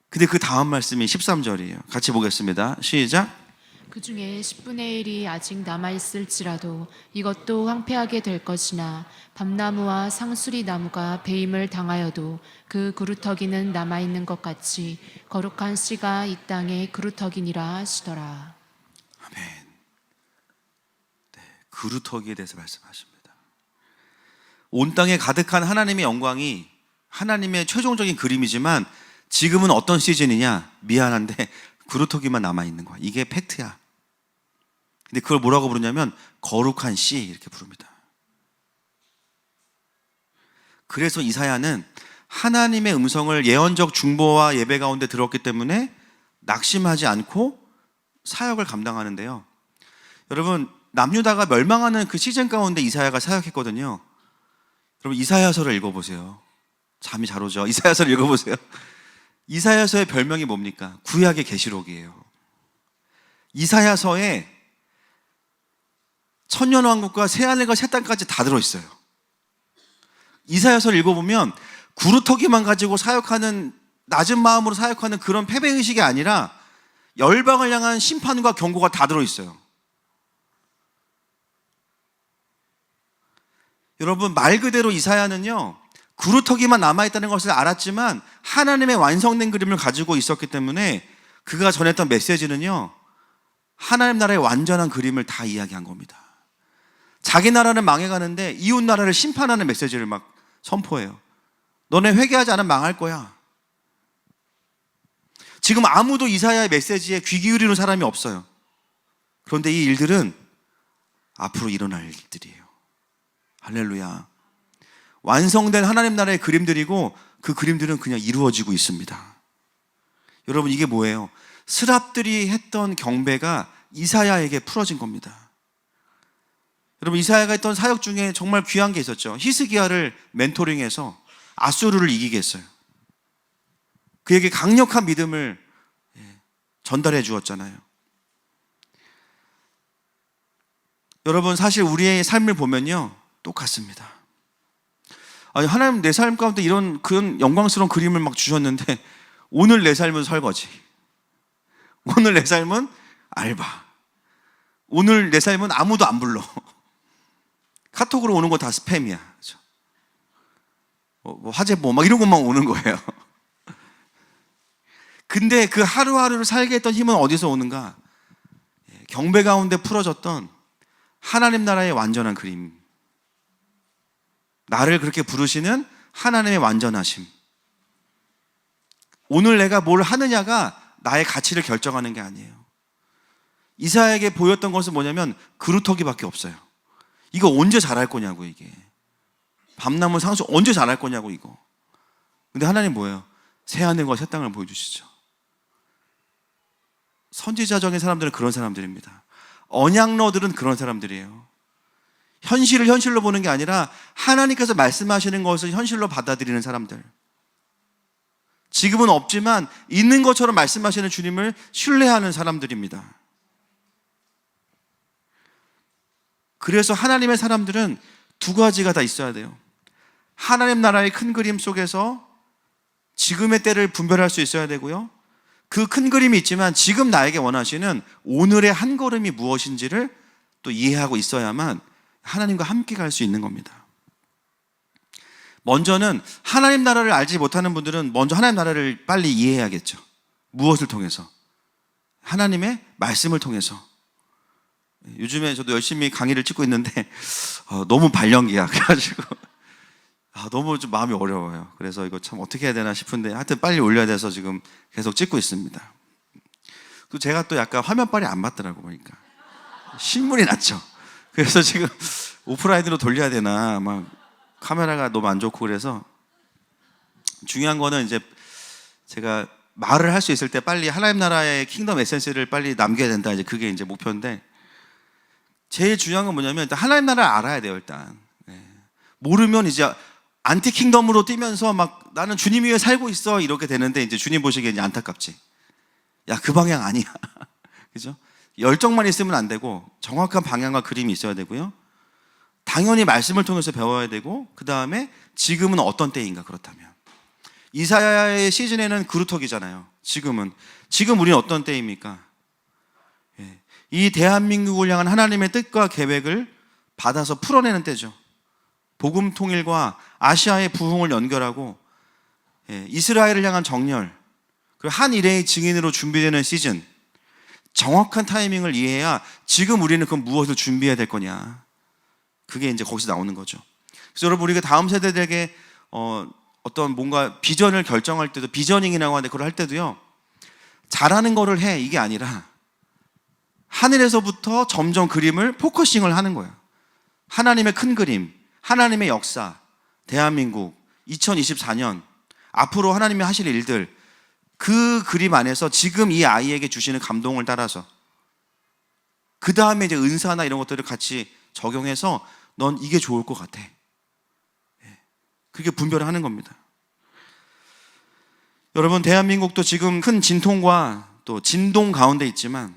근데 그 다음 말씀이 13절이에요. 같이 보겠습니다. 시작. 그 중에 10분의 1이 아직 남아있을지라도 이것도 황폐하게 될 것이나 밤나무와 상수리 나무가 배임을 당하여도 그 그루터기는 남아있는 것 같이 거룩한 씨가 이 땅의 그루터기니라 하시더라. 아멘. 네, 그루터기에 대해서 말씀하십니다. 온 땅에 가득한 하나님의 영광이 하나님의 최종적인 그림이지만 지금은 어떤 시즌이냐? 미안한데 그루터기만 남아있는 거야. 이게 팩트야. 근데 그걸 뭐라고 부르냐면 거룩한 씨 이렇게 부릅니다. 그래서 이사야는 하나님의 음성을 예언적 중보와 예배 가운데 들었기 때문에 낙심하지 않고 사역을 감당하는데요. 여러분, 남유다가 멸망하는 그 시즌 가운데 이사야가 사역했거든요. 여러분, 이사야서를 읽어보세요. 잠이 잘 오죠? 이사야서를 읽어보세요. 이사야서의 별명이 뭡니까? 구약의 계시록이에요. 이사야서에 천년왕국과 새하늘과 새 땅까지 다 들어있어요. 이사야서를 읽어보면 구루터기만 가지고 사역하는, 낮은 마음으로 사역하는 그런 패배의식이 아니라 열방을 향한 심판과 경고가 다 들어있어요. 여러분, 말 그대로 이사야는요, 구루터기만 남아있다는 것을 알았지만 하나님의 완성된 그림을 가지고 있었기 때문에 그가 전했던 메시지는요, 하나님 나라의 완전한 그림을 다 이야기한 겁니다. 자기 나라는 망해가는데 이웃 나라를 심판하는 메시지를 막 선포해요. 너네 회개하지 않으면 망할 거야. 지금 아무도 이사야의 메시지에 귀 기울이는 사람이 없어요. 그런데 이 일들은 앞으로 일어날 일들이에요. 할렐루야. 완성된 하나님 나라의 그림들이고 그 그림들은 그냥 이루어지고 있습니다. 여러분, 이게 뭐예요? 스랍들이 했던 경배가 이사야에게 풀어진 겁니다. 여러분, 이사야가 했던 사역 중에 정말 귀한 게 있었죠. 히스기야를 멘토링해서 아수르를 이기게 했어요. 그에게 강력한 믿음을 전달해 주었잖아요. 여러분, 사실 우리의 삶을 보면요, 똑같습니다. 아니, 하나님 내 삶 가운데 이런 그런 영광스러운 그림을 막 주셨는데 오늘 내 삶은 설거지, 오늘 내 삶은 알바, 오늘 내 삶은 아무도 안 불러. 카톡으로 오는 거 다 스팸이야. 그렇죠? 뭐 화제보 막 이런 것만 오는 거예요. 근데 그 하루하루를 살게 했던 힘은 어디서 오는가? 경배 가운데 풀어졌던 하나님 나라의 완전한 그림, 나를 그렇게 부르시는 하나님의 완전하심. 오늘 내가 뭘 하느냐가 나의 가치를 결정하는 게 아니에요. 이사야에게 보였던 것은 뭐냐면 그루터기밖에 없어요. 이거 언제 자랄 거냐고, 이게 밤나무 상수 언제 자랄 거냐고, 이거. 근데 하나님 뭐예요? 새하늘과 새 땅을 보여주시죠. 선지자적인 사람들은 그런 사람들입니다. 언약러들은 그런 사람들이에요. 현실을 현실로 보는 게 아니라 하나님께서 말씀하시는 것을 현실로 받아들이는 사람들. 지금은 없지만 있는 것처럼 말씀하시는 주님을 신뢰하는 사람들입니다. 그래서 하나님의 사람들은 두 가지가 다 있어야 돼요. 하나님 나라의 큰 그림 속에서 지금의 때를 분별할 수 있어야 되고요. 그 큰 그림이 있지만 지금 나에게 원하시는 오늘의 한 걸음이 무엇인지를 또 이해하고 있어야만 하나님과 함께 갈 수 있는 겁니다. 먼저는 하나님 나라를 알지 못하는 분들은 먼저 하나님 나라를 빨리 이해해야겠죠. 무엇을 통해서? 하나님의 말씀을 통해서. 요즘에 저도 열심히 강의를 찍고 있는데 너무 발령기야. 그래가지고 너무 좀 마음이 어려워요. 그래서 이거 참 어떻게 해야 되나 싶은데 하여튼 빨리 올려야 돼서 지금 계속 찍고 있습니다. 그 제가 또 약간 화면빨이 안 맞더라고 보니까 신문이 났죠. 그래서 지금 오프라인으로 돌려야 되나 막 카메라가 너무 안 좋고 그래서 중요한 거는 이제 제가 말을 할 수 있을 때 빨리 하나님 나라의 킹덤 에센스를 빨리 남겨야 된다. 이제 그게 이제 목표인데 제일 중요한 건 뭐냐면 일단 하나님 나라를 알아야 돼요. 일단 모르면 이제 안티 킹덤으로 뛰면서 막 나는 주님 위에 살고 있어 이렇게 되는데 이제 주님 보시기에 이제 안타깝지. 야, 그 방향 아니야. 그죠? 열정만 있으면 안 되고 정확한 방향과 그림이 있어야 되고요. 당연히 말씀을 통해서 배워야 되고 그 다음에 지금은 어떤 때인가 그렇다면 이사야의 시즌에는 그루터기잖아요. 지금 우리는 어떤 때입니까? 이 대한민국을 향한 하나님의 뜻과 계획을 받아서 풀어내는 때죠. 복음 통일과 아시아의 부흥을 연결하고 이스라엘을 향한 정렬 그리고 한 일의 증인으로 준비되는 시즌 정확한 타이밍을 이해해야 지금 우리는 그 무엇을 준비해야 될 거냐 그게 이제 거기서 나오는 거죠. 그래서 여러분 우리가 다음 세대들에게 어떤 뭔가 비전을 결정할 때도 비저닝이라고 하는데 그걸 할 때도요 잘하는 거를 해 이게 아니라 하늘에서부터 점점 그림을 포커싱을 하는 거예요. 하나님의 큰 그림 하나님의 역사, 대한민국, 2024년, 앞으로 하나님이 하실 일들, 그 그림 안에서 지금 이 아이에게 주시는 감동을 따라서, 그 다음에 이제 은사나 이런 것들을 같이 적용해서 넌 이게 좋을 것 같아. 그렇게 분별을 하는 겁니다. 여러분, 대한민국도 지금 큰 진통과 또 진동 가운데 있지만,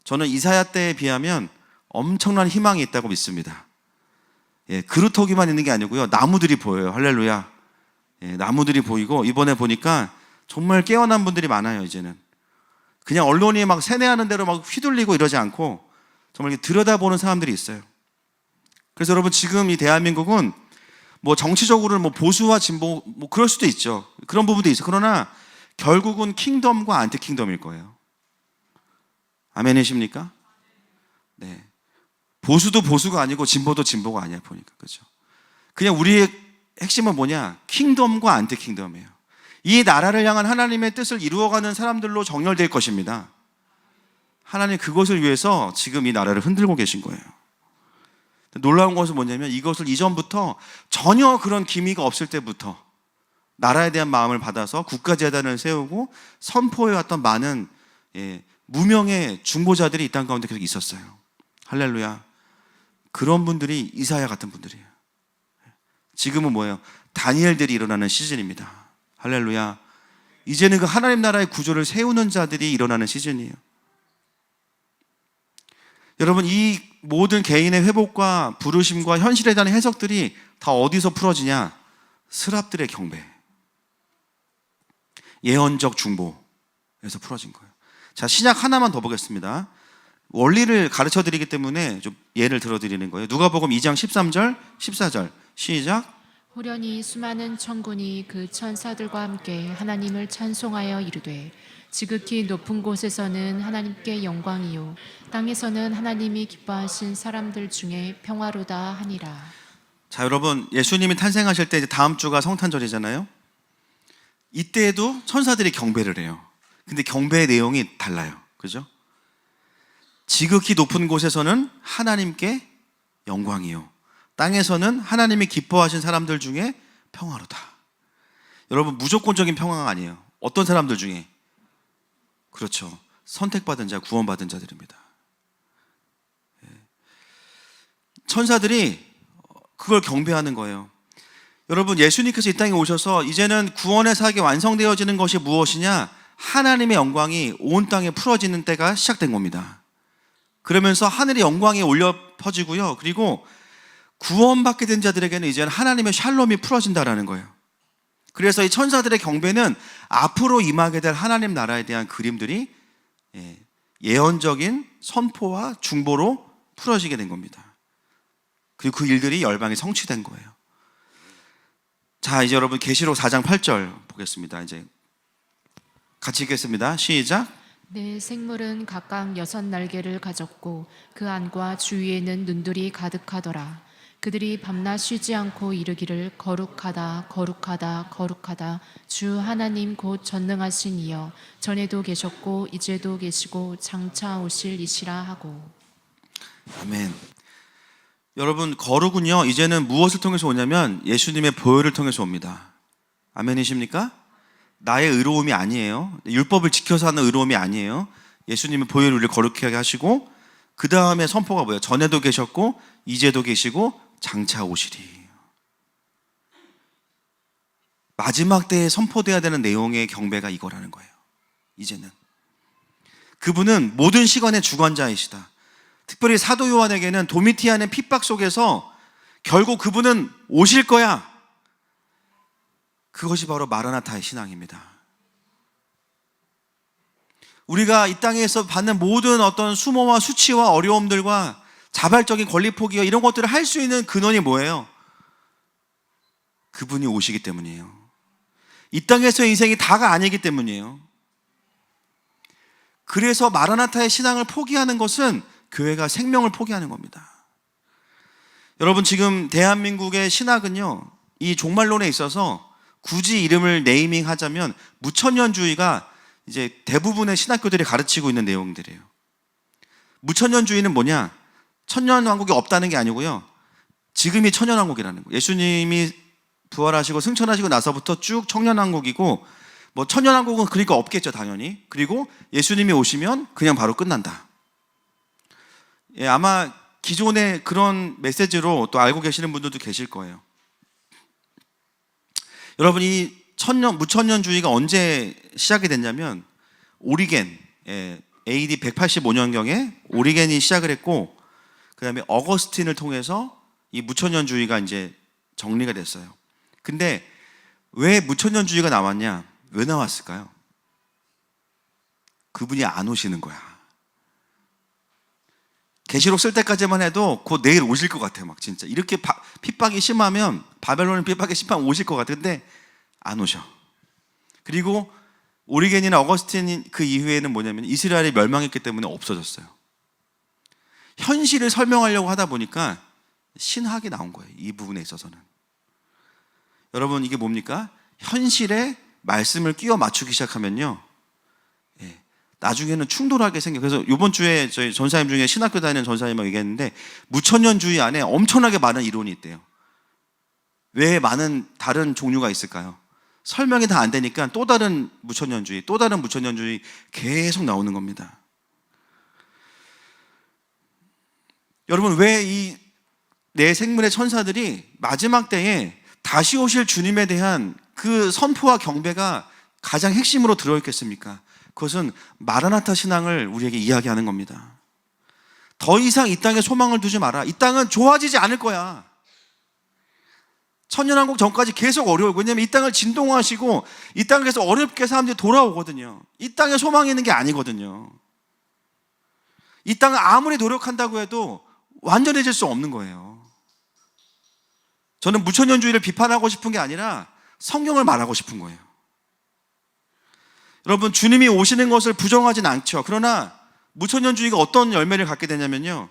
저는 이사야 때에 비하면 엄청난 희망이 있다고 믿습니다. 그루터기만 있는 게 아니고요. 나무들이 보여요. 할렐루야. 나무들이 보이고 이번에 보니까 정말 깨어난 분들이 많아요. 이제는 그냥 언론이 막 세뇌하는 대로 막 휘둘리고 이러지 않고 정말 이렇게 들여다보는 사람들이 있어요. 그래서 여러분 지금 이 대한민국은 뭐 정치적으로는 뭐 보수와 진보 뭐 그럴 수도 있죠. 그런 부분도 있어요. 그러나 결국은 킹덤과 안티 킹덤일 거예요. 아멘이십니까? 네. 보수도 보수가 아니고 진보도 진보가 아니야 보니까 그죠? 그냥 우리의 핵심은 뭐냐? 킹덤과 안티 킹덤이에요. 이 나라를 향한 하나님의 뜻을 이루어가는 사람들로 정렬될 것입니다. 하나님 그것을 위해서 지금 이 나라를 흔들고 계신 거예요. 놀라운 것은 뭐냐면 이것을 이전부터 전혀 그런 기미가 없을 때부터 나라에 대한 마음을 받아서 국가재단을 세우고 선포해왔던 많은 무명의 중보자들이 이 땅 가운데 계속 있었어요. 할렐루야. 그런 분들이 이사야 같은 분들이에요. 지금은 뭐예요? 다니엘들이 일어나는 시즌입니다. 할렐루야. 이제는 그 하나님 나라의 구조를 세우는 자들이 일어나는 시즌이에요. 여러분 이 모든 개인의 회복과 부르심과 현실에 대한 해석들이 다 어디서 풀어지냐? 스랍들의 경배, 예언적 중보에서 풀어진 거예요. 자, 신약 하나만 더 보겠습니다. 원리를 가르쳐 드리기 때문에 좀 예를 들어 드리는 거예요. 누가복음 2장 13절, 14절 시작. 호련히 수많은 천군이 그 천사들과 함께 하나님을 찬송하여 이르되 지극히 높은 곳에서는 하나님께 영광이요 땅에서는 하나님이 기뻐하신 사람들 중에 평화로다 하니라. 자, 여러분 예수님이 탄생하실 때 이제 다음 주가 성탄절이잖아요. 이때에도 천사들이 경배를 해요. 근데 경배의 내용이 달라요. 그죠? 지극히 높은 곳에서는 하나님께 영광이요 땅에서는 하나님이 기뻐하신 사람들 중에 평화로다. 여러분, 무조건적인 평화가 아니에요. 어떤 사람들 중에, 그렇죠, 선택받은 자, 구원받은 자들입니다. 천사들이 그걸 경배하는 거예요. 여러분, 예수님께서 이 땅에 오셔서 이제는 구원의 사역이 완성되어지는 것이 무엇이냐? 하나님의 영광이 온 땅에 풀어지는 때가 시작된 겁니다. 그러면서 하늘의 영광이 올려 퍼지고요. 그리고 구원받게 된 자들에게는 이제는 하나님의 샬롬이 풀어진다라는 거예요. 그래서 이 천사들의 경배는 앞으로 임하게 될 하나님 나라에 대한 그림들이 예언적인 선포와 중보로 풀어지게 된 겁니다. 그리고 그 일들이 열방에 성취된 거예요. 자, 이제 여러분 계시록 4장 8절 보겠습니다. 이제 같이 읽겠습니다. 시작. 내 생물은 각각 6날개를 가졌고 그 안과 주위에는 눈들이 가득하더라. 그들이 밤낮 쉬지 않고 이르기를 거룩하다 거룩하다 거룩하다 주 하나님 곧 전능하신 이여 전에도 계셨고 이제도 계시고 장차 오실 이시라 하고. 아멘. 여러분, 거룩은요, 이제는 무엇을 통해서 오냐면 예수님의 보혈을 통해서 옵니다. 아멘이십니까? 나의 의로움이 아니에요. 율법을 지켜서 하는 의로움이 아니에요. 예수님의 보혈을 우리를 거룩하게 하시고, 그 다음에 선포가 뭐예요? 전에도 계셨고 이제도 계시고 장차 오시리. 마지막 때에 선포돼야 되는 내용의 경배가 이거라는 거예요. 이제는 그분은 모든 시간의 주관자이시다. 특별히 사도 요한에게는 도미티안의 핍박 속에서 결국 그분은 오실 거야. 그것이 바로 마라나타의 신앙입니다. 우리가 이 땅에서 받는 모든 어떤 수모와 수치와 어려움들과 자발적인 권리 포기와 이런 것들을 할 수 있는 근원이 뭐예요? 그분이 오시기 때문이에요. 이 땅에서의 인생이 다가 아니기 때문이에요. 그래서 마라나타의 신앙을 포기하는 것은 교회가 생명을 포기하는 겁니다. 여러분, 지금 대한민국의 신학은요, 이 종말론에 있어서 굳이 이름을 네이밍하자면 무천년주의가 이제 대부분의 신학교들이 가르치고 있는 내용들이에요. 무천년주의는 뭐냐? 천년왕국이 없다는 게 아니고요, 지금이 천년왕국이라는 거예요. 예수님이 부활하시고 승천하시고 나서부터 쭉 천년왕국이고, 뭐 천년왕국은 그러니까 없겠죠, 당연히. 그리고 예수님이 오시면 그냥 바로 끝난다. 아마 기존의 그런 메시지로 또 알고 계시는 분들도 계실 거예요. 여러분, 이 무천년주의가 언제 시작이 됐냐면 오리겐, AD 185년경에 오리겐이 시작을 했고, 그 다음에 어거스틴을 통해서 이 무천년주의가 이제 정리가 됐어요. 근데 왜 무천년주의가 나왔냐? 왜 나왔을까요? 그분이 안 오시는 거야. 계시록 쓸 때까지만 해도 곧 내일 오실 것 같아요. 막 진짜 이렇게 핍박이 심하면, 바벨론 핍박이 심하면 오실 것 같은데 안 오셔. 그리고 오리겐이나 어거스틴 그 이후에는 뭐냐면 이스라엘이 멸망했기 때문에 없어졌어요. 현실을 설명하려고 하다 보니까 신학이 나온 거예요. 이 부분에 있어서는. 여러분, 이게 뭡니까? 현실에 말씀을 끼워 맞추기 시작하면요, 나중에는 충돌하게 생겨요. 그래서 이번 주에 저희 전사님 중에 신학교 다니는 전사님하고 얘기했는데, 무천년주의 안에 엄청나게 많은 이론이 있대요. 왜 많은 다른 종류가 있을까요? 설명이 다 안 되니까 또 다른 무천년주의, 또 다른 무천년주의 계속 나오는 겁니다. 여러분, 왜 이 내 생물의 천사들이 마지막 때에 다시 오실 주님에 대한 그 선포와 경배가 가장 핵심으로 들어있겠습니까? 그것은 마라나타 신앙을 우리에게 이야기하는 겁니다. 더 이상 이 땅에 소망을 두지 마라. 이 땅은 좋아지지 않을 거야. 천년왕국 전까지 계속 어려워요. 왜냐하면 이 땅을 진동하시고 이 땅에서 어렵게 사람들이 돌아오거든요. 이 땅에 소망이 있는 게 아니거든요. 이 땅은 아무리 노력한다고 해도 완전해질 수 없는 거예요. 저는 무천년주의를 비판하고 싶은 게 아니라 성경을 말하고 싶은 거예요. 여러분, 주님이 오시는 것을 부정하진 않죠. 그러나 무천년주의가 어떤 열매를 갖게 되냐면요,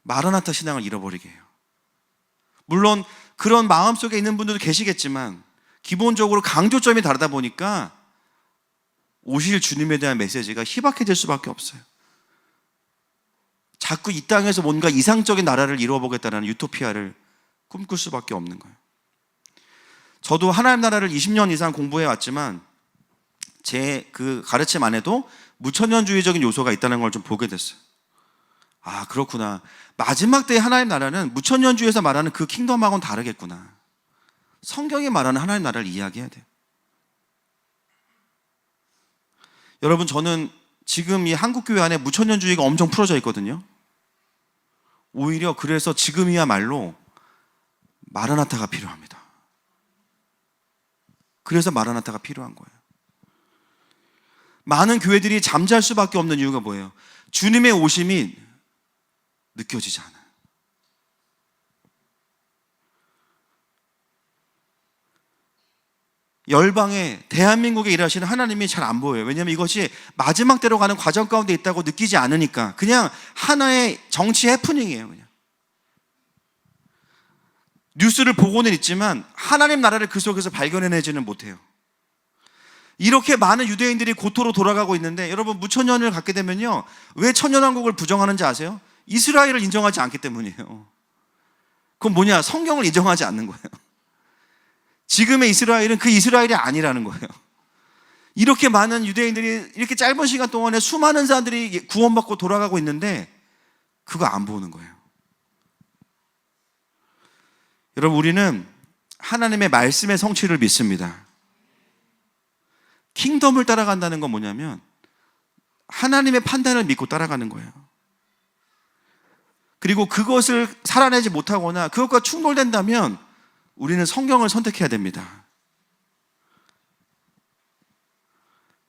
마라나타 신앙을 잃어버리게 해요. 물론 그런 마음속에 있는 분들도 계시겠지만 기본적으로 강조점이 다르다 보니까 오실 주님에 대한 메시지가 희박해질 수밖에 없어요. 자꾸 이 땅에서 뭔가 이상적인 나라를 이루어보겠다는 유토피아를 꿈꿀 수밖에 없는 거예요. 저도 하나님 나라를 20년 이상 공부해 왔지만 제 그 가르침 안에도 무천년주의적인 요소가 있다는 걸 좀 보게 됐어요. 아, 그렇구나. 마지막 때의 하나님 나라는 무천년주의에서 말하는 그 킹덤하고는 다르겠구나. 성경이 말하는 하나님 나라를 이야기해야 돼요. 여러분, 저는 지금 이 한국교회 안에 무천년주의가 엄청 풀어져 있거든요. 오히려 그래서 지금이야말로 마라나타가 필요합니다. 그래서 마라나타가 필요한 거예요. 많은 교회들이 잠잘 수밖에 없는 이유가 뭐예요? 주님의 오심이 느껴지지 않아요. 열방에, 대한민국에 일하시는 하나님이 잘 안 보여요. 왜냐하면 이것이 마지막 때로 가는 과정 가운데 있다고 느끼지 않으니까 그냥 하나의 정치 해프닝이에요. 그냥 뉴스를 보고는 있지만 하나님 나라를 그 속에서 발견해내지는 못해요. 이렇게 많은 유대인들이 고토로 돌아가고 있는데, 여러분, 무천년을 갖게 되면요, 왜 천년왕국을 부정하는지 아세요? 이스라엘을 인정하지 않기 때문이에요. 그건 뭐냐? 성경을 인정하지 않는 거예요. 지금의 이스라엘은 그 이스라엘이 아니라는 거예요. 이렇게 많은 유대인들이 이렇게 짧은 시간 동안에 수많은 사람들이 구원받고 돌아가고 있는데 그거 안 보는 거예요. 여러분, 우리는 하나님의 말씀의 성취를 믿습니다. 킹덤을 따라간다는 건 뭐냐면 하나님의 판단을 믿고 따라가는 거예요. 그리고 그것을 살아내지 못하거나 그것과 충돌된다면 우리는 성경을 선택해야 됩니다.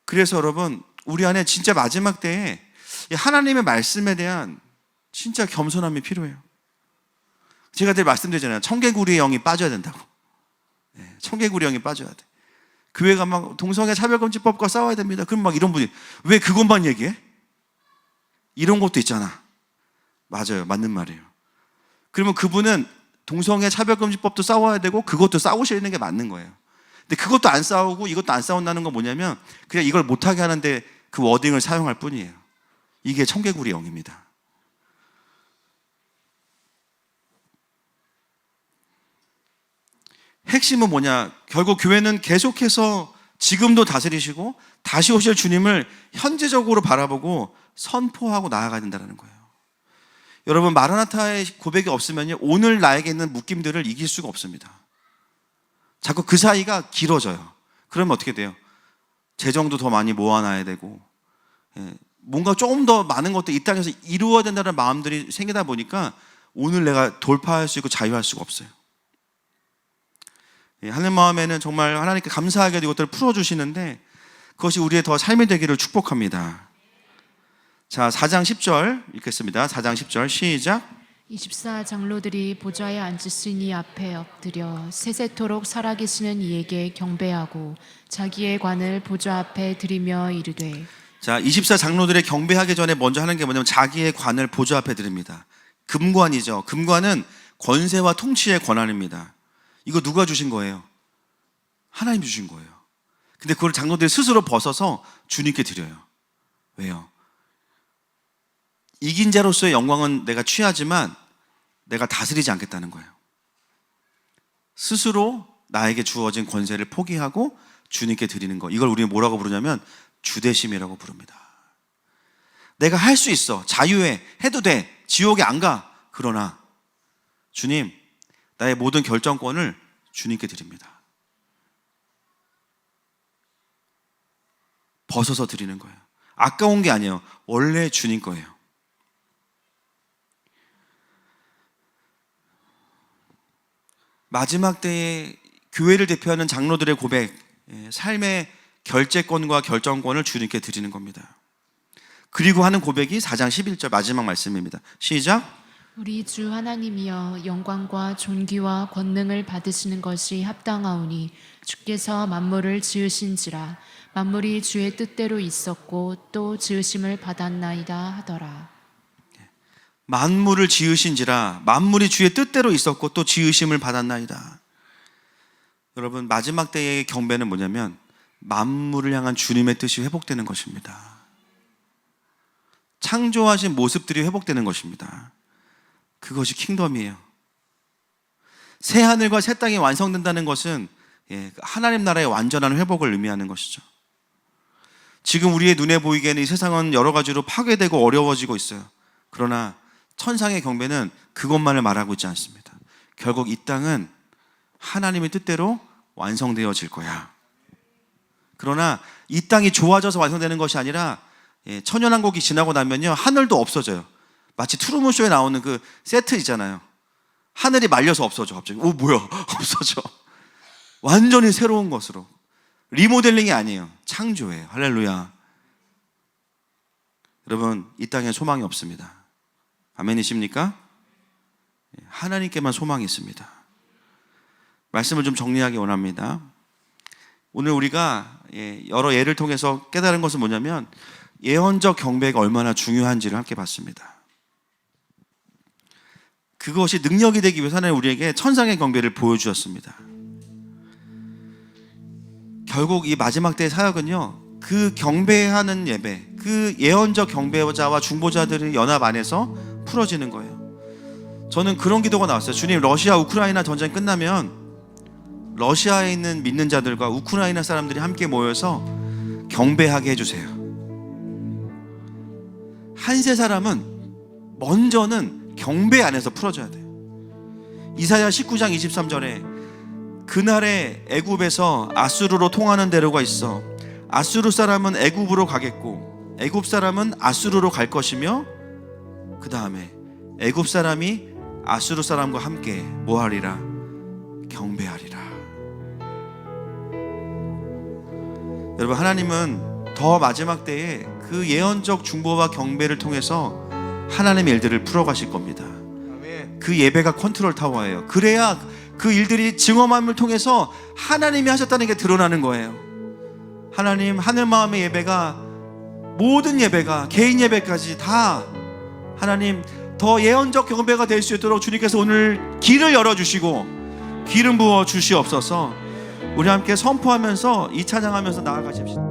그래서 여러분, 우리 안에 진짜 마지막 때에 하나님의 말씀에 대한 진짜 겸손함이 필요해요. 제가 늘 말씀드리잖아요. 청개구리의 영이 빠져야 된다고. 청개구리 영이 빠져야 돼. 교회가 막 동성애 차별금지법과 싸워야 됩니다. 그럼 막 이런 분이 왜 그것만 얘기해? 이런 것도 있잖아. 맞아요. 맞는 말이에요. 그러면 그분은 동성애 차별금지법도 싸워야 되고 그것도 싸우시는 게 맞는 거예요. 근데 그것도 안 싸우고 이것도 안 싸운다는 건 뭐냐면 그냥 이걸 못하게 하는데 그 워딩을 사용할 뿐이에요. 이게 청개구리 영입니다. 핵심은 뭐냐? 결국 교회는 계속해서 지금도 다스리시고 다시 오실 주님을 현재적으로 바라보고 선포하고 나아가야 된다는 거예요. 여러분, 마라나타의 고백이 없으면요, 오늘 나에게 있는 묶임들을 이길 수가 없습니다. 자꾸 그 사이가 길어져요. 그러면 어떻게 돼요? 재정도 더 많이 모아놔야 되고, 뭔가 조금 더 많은 것들 이 땅에서 이루어야 된다는 마음들이 생기다 보니까 오늘 내가 돌파할 수 있고 자유할 수가 없어요. 하는 마음에는 정말 하나님께 감사하게도 이것들을 풀어주시는데 그것이 우리의 더 삶이 되기를 축복합니다. 자, 4장 10절 읽겠습니다. 4장 10절 시작. 24장로들이 보좌에 앉으시니 앞에 엎드려 세세토록 살아계시는 이에게 경배하고 자기의 관을 보좌 앞에 드리며 이르되. 자, 24장로들의 경배하기 전에 먼저 하는 게 뭐냐면 자기의 관을 보좌 앞에 드립니다. 금관이죠. 금관은 권세와 통치의 권한입니다. 이거 누가 주신 거예요? 하나님 주신 거예요. 근데 그걸 장로들이 스스로 벗어서 주님께 드려요. 왜요? 이긴 자로서의 영광은 내가 취하지만 내가 다스리지 않겠다는 거예요. 스스로 나에게 주어진 권세를 포기하고 주님께 드리는 거. 이걸 우리는 뭐라고 부르냐면 주대심이라고 부릅니다. 내가 할 수 있어. 자유해. 해도 돼. 지옥에 안 가. 그러나 주님, 나의 모든 결정권을 주님께 드립니다. 벗어서 드리는 거예요. 아까운 게 아니에요. 원래 주님 거예요. 마지막 때에 교회를 대표하는 장로들의 고백, 삶의 결재권과 결정권을 주님께 드리는 겁니다. 그리고 하는 고백이 4장 11절 마지막 말씀입니다. 시작. 우리 주 하나님이여, 영광과 존귀와 권능을 받으시는 것이 합당하오니 주께서 만물을 지으신지라. 만물이 주의 뜻대로 있었고 또 지으심을 받았나이다 하더라. 만물을 지으신지라. 만물이 주의 뜻대로 있었고 또 지으심을 받았나이다. 여러분, 마지막 때의 경배는 뭐냐면 만물을 향한 주님의 뜻이 회복되는 것입니다. 창조하신 모습들이 회복되는 것입니다. 그것이 킹덤이에요. 새 하늘과 새 땅이 완성된다는 것은 하나님 나라의 완전한 회복을 의미하는 것이죠. 지금 우리의 눈에 보이기에는 이 세상은 여러 가지로 파괴되고 어려워지고 있어요. 그러나 천상의 경배는 그것만을 말하고 있지 않습니다. 결국 이 땅은 하나님의 뜻대로 완성되어질 거야. 그러나 이 땅이 좋아져서 완성되는 것이 아니라 천연왕국이 지나고 나면요, 하늘도 없어져요. 마치 트루먼쇼에 나오는 그 세트 있잖아요. 하늘이 말려서 없어져. 갑자기 뭐야 없어져. 완전히 새로운 것으로. 리모델링이 아니에요. 창조예요. 할렐루야. 여러분, 이 땅에 소망이 없습니다. 아멘이십니까? 하나님께만 소망이 있습니다. 말씀을 좀 정리하기 원합니다. 오늘 우리가 여러 예를 통해서 깨달은 것은 뭐냐면, 예언적 경배가 얼마나 중요한지를 함께 봤습니다. 그것이 능력이 되기 위해서 하나님 우리에게 천상의 경배를 보여주셨습니다. 결국 이 마지막 때의 사역은요, 그 경배하는 예배, 그 예언적 경배자와 중보자들의 연합 안에서 풀어지는 거예요. 저는 그런 기도가 나왔어요. 주님, 러시아 우크라이나 전쟁 끝나면 러시아에 있는 믿는 자들과 우크라이나 사람들이 함께 모여서 경배하게 해주세요. 한세 사람은 먼저는 경배 안에서 풀어져야 돼요. 이사야 19장 23절에 그날에 애굽에서 아수르로 통하는 대로가 있어 아수르 사람은 애굽으로 가겠고 애굽 사람은 아수르로 갈 것이며, 그 다음에 애굽 사람이 아수르 사람과 함께 뭐하리라? 경배하리라. 여러분, 하나님은 더 마지막 때에 그 예언적 중보와 경배를 통해서 하나님의 일들을 풀어가실 겁니다. 그 예배가 컨트롤 타워예요. 그래야 그 일들이 증언함을 통해서 하나님이 하셨다는 게 드러나는 거예요. 하나님, 하늘마음의 예배가, 모든 예배가, 개인 예배까지 다 하나님 더 예언적 경배가 될 수 있도록 주님께서 오늘 길을 열어주시고 기름 부어 주시옵소서. 우리 함께 선포하면서 이 찬양하면서 나아가십시다.